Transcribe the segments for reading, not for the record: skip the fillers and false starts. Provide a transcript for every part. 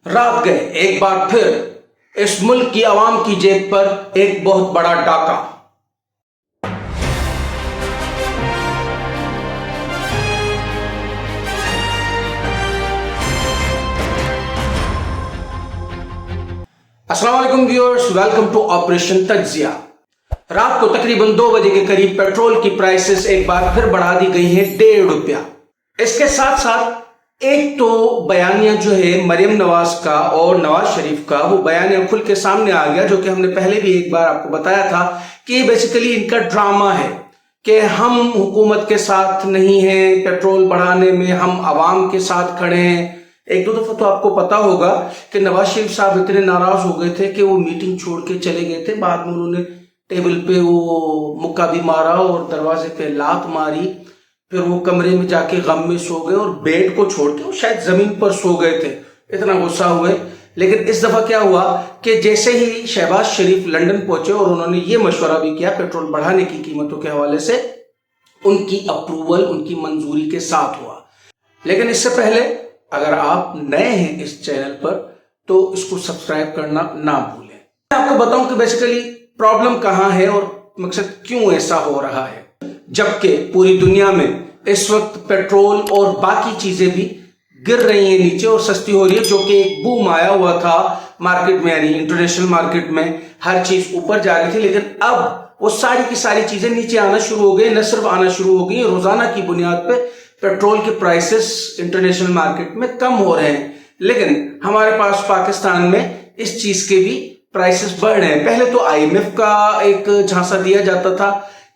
रात गए एक बार फिर इस मुल्क की आवाम की जेब पर एक बहुत बड़ा डाका। अस्सलाम वालेकुम व्यूअर्स, वेलकम टू ऑपरेशन तज्जिया। रात को तकरीबन 2 बजे के करीब पेट्रोल की प्राइसेस एक बार फिर बढ़ा दी गई है ₹1.5। इसके साथ साथ एक तो बयानिया जो है मरियम नवाज का और नवाज शरीफ का, वो बयानिया खुल के सामने आ गया, जो कि हमने पहले भी एक बार आपको बताया था कि बेसिकली इनका ड्रामा है कि हम हुकूमत के साथ नहीं हैं, पेट्रोल बढ़ाने में हम आवाम के साथ खड़े हैं। एक दो दफा तो आपको पता होगा कि नवाज शरीफ साहब इतने नाराज हो गए थे कि वो मीटिंग छोड़ के चले गए थे। बाद में उन्होंने टेबल पे वो मुक्का भी मारा और दरवाजे पे लात मारी, फिर वो कमरे में जाके गम में सो गए और बेड को छोड़ के वो शायद जमीन पर सो गए थे, इतना गुस्सा हुए। लेकिन इस दफा क्या हुआ कि जैसे ही शहबाज शरीफ लंदन पहुंचे और उन्होंने ये मशवरा भी किया पेट्रोल बढ़ाने की कीमतों के हवाले से, उनकी अप्रूवल, उनकी मंजूरी के साथ हुआ। लेकिन इससे पहले अगर आप नए हैं इस चैनल पर तो इसको सब्सक्राइब करना ना भूलें। मैं आपको बताऊं कि बेसिकली प्रॉब्लम कहां है और मकसद क्यों ऐसा हो रहा है, जबकि पूरी दुनिया में इस वक्त पेट्रोल और बाकी चीजें भी गिर रही हैं नीचे और सस्ती हो रही है, जो कि एक बूम आया हुआ था मार्केट में, यानी इंटरनेशनल मार्केट में हर चीज ऊपर जा रही थी। लेकिन अब वो सारी की सारी चीजें नीचे आना शुरू हो गई, न सिर्फ आना शुरू हो गई, रोजाना की बुनियाद पे पेट्रोल के प्राइसेस इंटरनेशनल मार्केट में कम हो रहे हैं। लेकिन हमारे पास पाकिस्तान में इस चीज के भी प्राइसेस बढ़ रहे हैं। पहले तो आईएमएफ का एक झांसा दिया जाता था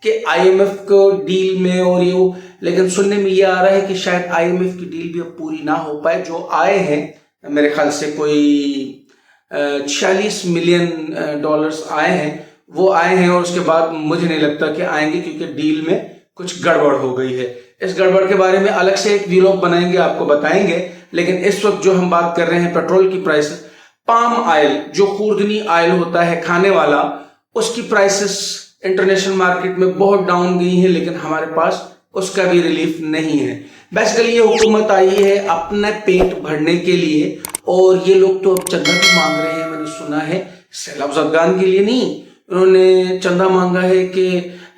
कि आईएमएफ को डील में और ये, लेकिन सुनने में ये आ रहा है कि शायद आईएमएफ की डील भी अब पूरी ना हो पाए। जो आए हैं मेरे ख्याल से कोई $46 मिलियन आए हैं, वो आए हैं और उसके बाद मुझे नहीं लगता कि आएंगे, क्योंकि डील में कुछ गड़बड़ हो गई है। इस गड़बड़ के बारे में अलग से एक व्लॉग बनाएंगे, आपको बताएंगे। लेकिन इस वक्त जो हम बात कर रहे हैं पेट्रोल की प्राइसेस, पाम ऑयल जो खुर्दनी ऑयल होता है खाने वाला, उसकी प्राइसेस इंटरनेशनल मार्केट में बहुत डाउन गई है, लेकिन हमारे पास उसका भी रिलीफ नहीं है। बेसिकली ये हुकूमत आई है अपने पेट भरने के लिए, और ये लोग तो अब चंदा भी मांग रहे हैं। मैंने सुना है सैलाब ज़दगान के लिए नहीं, उन्होंने चंदा मांगा है कि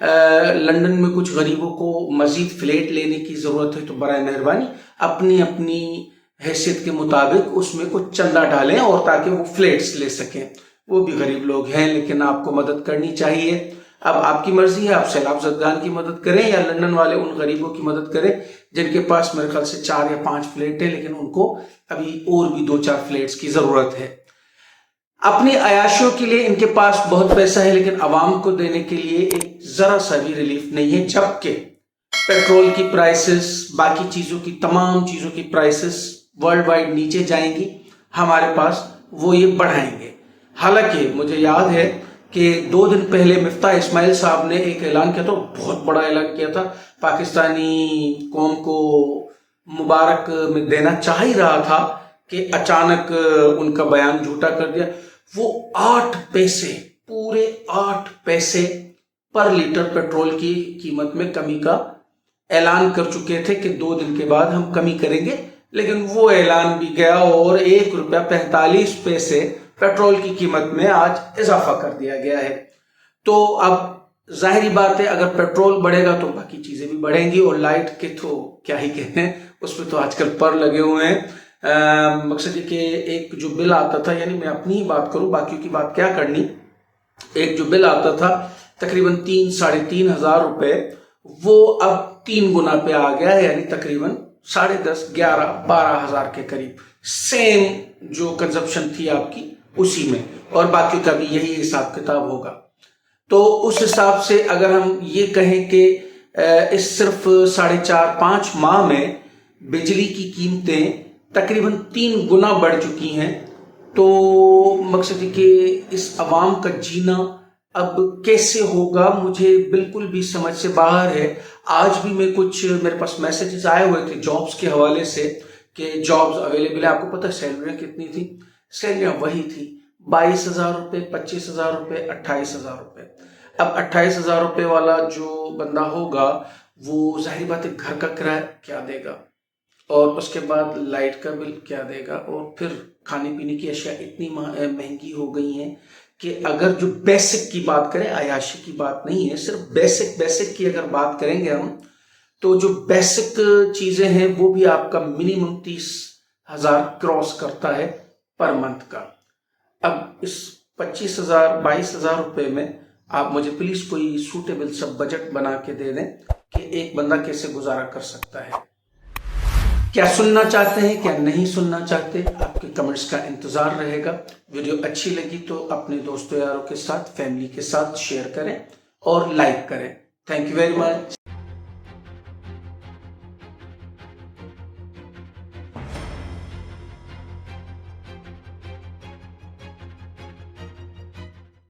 लंदन में कुछ गरीबों को मजीद फ्लैट लेने की जरूरत है, तो बराए मेहरबानी अपनी अपनी हैसियत के मुताबिक उसमें कुछ चंदा डालें, और ताकि वो फ्लैट्स ले सकें। वो भी गरीब लोग हैं, लेकिन आपको मदद करनी चाहिए। अब आपकी मर्जी है, आप सैलाब ज़दगान की मदद करें या लंदन वाले उन गरीबों की मदद करें जिनके पास मेरे ख्याल से 4 या 5 फ्लैट है, लेकिन उनको अभी और भी 2-4 फ्लैट्स की जरूरत है। अपनी अयाशियों के लिए इनके पास बहुत पैसा है, लेकिन आवाम को देने के लिए एक जरा सा भी रिलीफ नहीं है। जबकि पेट्रोल की प्राइसेस, बाकी चीजों की, तमाम चीजों की प्राइसेस वर्ल्ड वाइड नीचे जाएंगी, हमारे पास वो ये बढ़ाएंगे। हालांकि मुझे याद है कि 2 दिन पहले मिफ्ता इस्माइल साहब ने एक ऐलान किया था, बहुत बड़ा ऐलान किया था, पाकिस्तानी कौम को मुबारक में देना चाह ही रहा था कि अचानक उनका बयान झूठा कर दिया। वो 8 पैसे, पूरे 8 पैसे पर लीटर पेट्रोल की कीमत में कमी का ऐलान कर चुके थे कि 2 दिन के बाद हम कमी करेंगे, लेकिन वो ऐलान भी गया और ₹1.45 पेट्रोल की कीमत में आज इजाफा कर दिया गया है। तो अब जाहिर बात है, अगर पेट्रोल बढ़ेगा तो बाकी चीजें भी बढ़ेंगी, और लाइट के तो क्या ही कहते हैं, उस पर तो आजकल पर लगे हुए हैं। मकसद ये कि एक जो बिल आता था, यानी मैं अपनी ही बात करूं, बाकियों की बात क्या करनी, एक जो बिल आता था तकरीबन 3-3.5 हजार रुपए, वो अब 3 गुना पे आ गया है, यानी तकरीबन 10.5, 11, 12 हजार के करीब। सेम जो कंजप्शन थी आपकी उसी में, और बाकियों का भी यही हिसाब किताब होगा। तो उस हिसाब से अगर हम ये कहें कि इस सिर्फ 4.5-5 माह में बिजली की कीमतें तकरीबन 3 गुना बढ़ चुकी हैं, तो मकसद है कि इस अवाम का जीना अब कैसे होगा, मुझे बिल्कुल भी समझ से बाहर है। आज भी मेरे पास मैसेजेस आए हुए थे जॉब्स के हवाले से कि जॉब्स अवेलेबल है। आपको पता है सैलरियाँ कितनी थी? सैलरियाँ वही थी 22,000 रुपये, 25,000 रुपये, 28,000 रुपये। अब 28,000 रुपये वाला जो बंदा होगा, वो जाहिर बात है घर का किराया क्या देगा, और उसके बाद लाइट का बिल क्या देगा, और फिर खाने पीने की अशिया इतनी महंगी हो गई हैं कि अगर जो बेसिक की बात करें, अयाशी की बात नहीं है, सिर्फ बेसिक की अगर बात करेंगे हम, तो जो बेसिक चीजें हैं वो भी आपका मिनिमम 30,000 क्रॉस करता है पर मंथ का। अब इस 25,000 22,000 रुपए में आप मुझे प्लीज कोई सूटेबल सब बजट बना के दे दें कि एक बंदा कैसे गुजारा कर सकता है। क्या सुनना चाहते हैं, क्या नहीं सुनना चाहते, आपके कमेंट्स का इंतजार रहेगा। वीडियो अच्छी लगी तो अपने दोस्तों यारों के साथ, फैमिली के साथ शेयर करें और लाइक करें। Thank you very much.